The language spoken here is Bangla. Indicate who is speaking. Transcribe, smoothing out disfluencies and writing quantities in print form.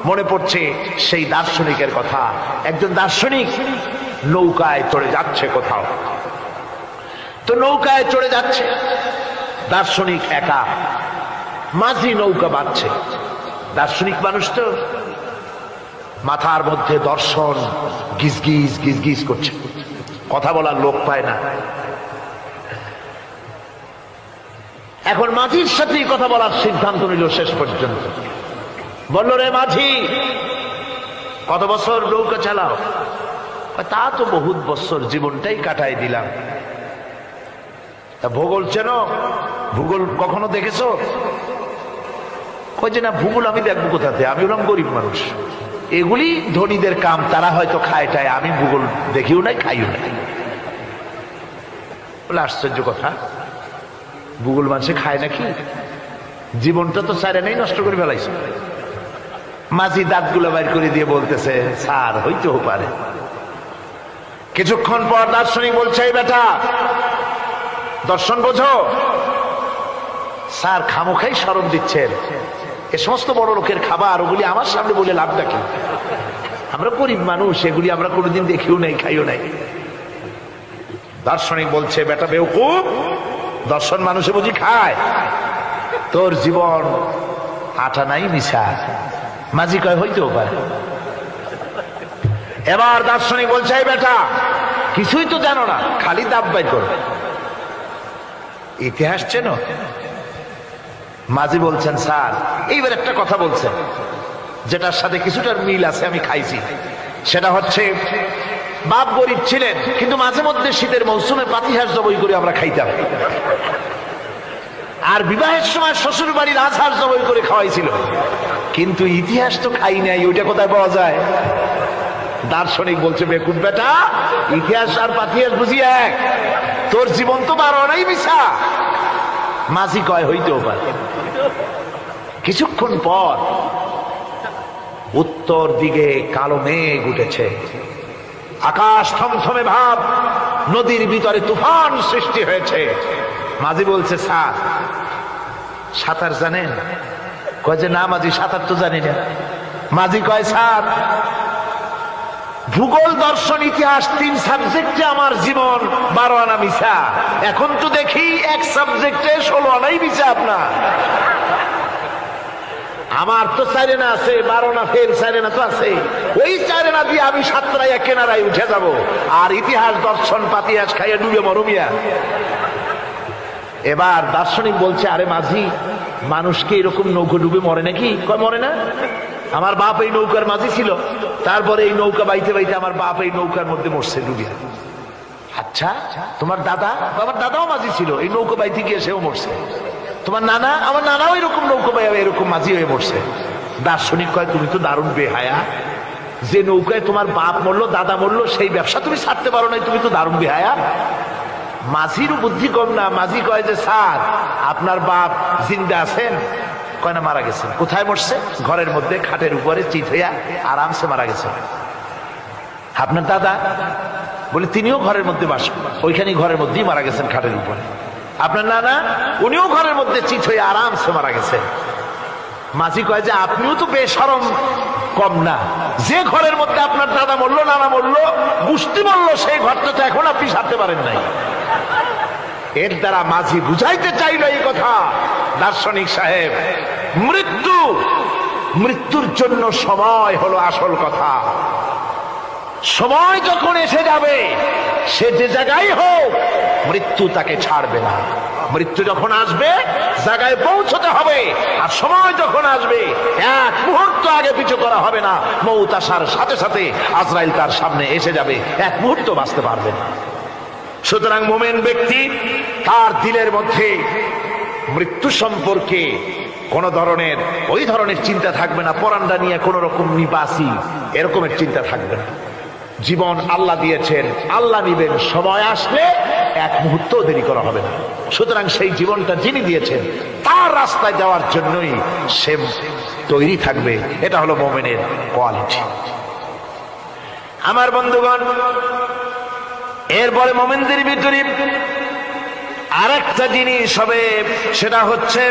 Speaker 1: মনে পড়ছে সেই দার্শনিকের কথা। একজন দার্শনিক নৌকায় চড়ে যাচ্ছে কোথাও, তো নৌকায় চড়ে যাচ্ছে, দার্শনিক একা, মাঝি নৌকা বাঁধছে। দার্শনিক মানুষ তো, মাথার মধ্যে দর্শন গিজগিজ গিজগিজ করছে, কথা বলার লোক পায় না। এখন মাঝির সাথেই কথা বলার সিদ্ধান্ত নিল। শেষ পর্যন্ত বলল, রে মাঝি, কত বছর নৌকা চালাও? তা তো বহুত বছর, জীবনটাই কাটাই দিলাম। তা ভূগোল চেনো? ভূগোল কখনো দেখেছো? কই যে না, ভূগোল আমি দেখবো কোথাতে, আমি হলাম গরিব মানুষ, এগুলি ধনীদের কাম, তারা হয়তো খায় টায়, আমি ভূগোল দেখিও নাই খাইও নাই। বলে আশ্চর্য কথা, ভূগোল মানুষে খায় নাকি? জীবনটা তো চাইরে নেই, নষ্ট করে ফেলাইছে। মাঝি দাঁতগুলো বাইর করে দিয়ে বলতেছে, স্যার হইতেও পারে। কিছুক্ষণ পর দার্শনিক বলছে, এই বেটা, দর্শন বোঝো? স্যার খামোখাই শরম দিচ্ছেন, এ সমস্ত বড় লোকের খাবার, ওগুলি আমার সামনে বলে লাভটা কি? আমরা গরিব মানুষ, এগুলি আমরা কোনোদিন দেখিও নাই খাইও নাই। দার্শনিক বলছে, বেটা বেওকুফ, দর্শন মানুষে বুঝি খায়? তোর জীবন আটা নাই মিশা। মাঝি কয়, হইতেও পারে। এবার দার্শনিক বলছে, এই বেটা, কিছুই তো জানো না, খালি দাব বাইর করো, ইতিহাস চেনো? মাঝি বলছেন, স্যার, এইবার একটা কথা বলছেন যেটার সাথে কিছুটার মিল আছে, আমি খাইছি। সেটা হচ্ছে, বাপ গরিব ছিলেন, কিন্তু মাঝে মধ্যে শীতের মৌসুমে পাতিহাঁস জবাই করে আমরা খাইতাম, আর বিবাহের সময় শ্বশুর বাড়ির রাজহাঁস জবাই করে খাওয়াইছিল, কিন্তু ইতিহাস তো খাই নাই, ওইটা কোথায় পাওয়া যায়? দার্শনিক বলছে, বেকুব বেটা, ইতিহাস আর পাতিহাঁস বুঝি এক? তোর জীবন তো 12 আনাই মিশা। মাঝি কয়, হইতেও পারে। কিছুক্ষণ পর উত্তর দিকে কালো মেঘ উঠেছে, আকাশ থমথমে ভাব, নদীর ভিতরে তুফান সৃষ্টি হয়েছে। মাঝি বলছে, স্যার সাঁতার জানেন? কয় যে না মাঝি, সাঁতার তো জানি না। মাঝি কয়, স্যার ভূগোল, দর্শন, ইতিহাস 3 সাবজেক্টে আমার জীবন 12 আনা মিশা, এখন তো দেখি এক সাবজেক্টে 16 আনাই মিশা আপনার। আমার তো 4 আনা আছে, 12 আনা ফের 4 আনা তো আছে, ওই 4 আনা দিয়ে আমি সাতরাইয়া কেনারায় উঠে যাব, আর ইতিহাস দর্শন পাতিহাস খাইয়া ডুবে মরমিয়া। এবার দার্শনিক বলছে, আরে মাঝি, মানুষকে এরকম নৌকো ডুবে মরে নাকি? কয় মরে না, আমার বাপ এই নৌকার মাঝি ছিল, তারপরে এই নৌকা বাইতে বাইতে আমার বাপ এই নৌকার মধ্যে মরছে ডুবিয়া। আচ্ছা, তোমার দাদা? আমার দাদাও মাঝি ছিল, এই নৌকা বাইতে গিয়ে সেও মরছে। তোমার নানা? আমার নানাও এরকম নৌকা বাইয়া এরকম মাঝি হয়ে মরছে। দার্শনিক কয়, তুমি তো দারুণ বেহায়া, যে নৌকায় তোমার বাপ মরলো, দাদা মরলো, সেই ব্যবসা তুমি ছাড়তে পারো নাই, তুমি তো দারুণ বেহায়া। মাঝিরও বুদ্ধি কম না। মাঝি কয় যে, স্যার আপনার বাপ জিন্দা আছেন? কয় না, মারা গেছেন। কোথায় মরছে? ঘরের মধ্যে খাটের উপরে চিত হইয়া আরামসে মারা গেছেন। আপনার দাদা? বলে তিনিও ঘরের মধ্যে বাস, ওইখানেই ঘরের মধ্যেই মারা গেছেন, খাটের উপরে। আপনার নানা? উনিও ঘরের মধ্যে চিত হইয়া আরামসে মারা গেছেন। মাঝি কয় যে, আপনিও তো বেশরম কম না, যে ঘরের মধ্যে আপনার দাদা মরলো, নানা মরলো, গোষ্ঠী মরলো, সেই ঘরটা তো এখন আপনি সারতে পারেন নাই। এর দ্বারা মাঝি বুঝাইতে চাইল এই কথা, দার্শনিক সাহেব, মৃত্যুর জন্য সময় হলো আসল কথা। সময় যখন এসে যাবে, সে যে জায়গায় হোক, মৃত্যু তাকে ছাড়বে না। মৃত্যু যখন আসবে, জায়গায় পৌঁছতে হবে, আর সময় যখন আসবে, 1 মুহূর্ত আগে পিছু করা হবে না। মউত আসার সাথে সাথে আজরাইল তার সামনে এসে যাবে, 1 মুহূর্ত বাঁচতে পারবে না। সুতরাং মুমিন ব্যক্তি, তার দিলের মধ্যে মৃত্যু সম্পর্কে কোন ধরনের ওই ধরনের চিন্তা থাকবে না, পরান্ডা নিয়ে কোন রকম নিবাসী এরকমের চিন্তা থাকবে না। জীবন আল্লাহ দিয়েছেন, আল্লাহ নিবেন, সময় আসলে 1 মুহূর্ত দেরি করা হবে না। সুতরাং সেই জীবনটা যিনি দিয়েছেন, তার রাস্তায় যাওয়ার জন্যই সে তৈরি থাকবে। এটা হলো মুমিনের কোয়ালিটি। আমার বন্ধুগণ, এরপরে মুমিনদের ভিতরে আরেকটা জিনিস হবে, সেটা হচ্ছে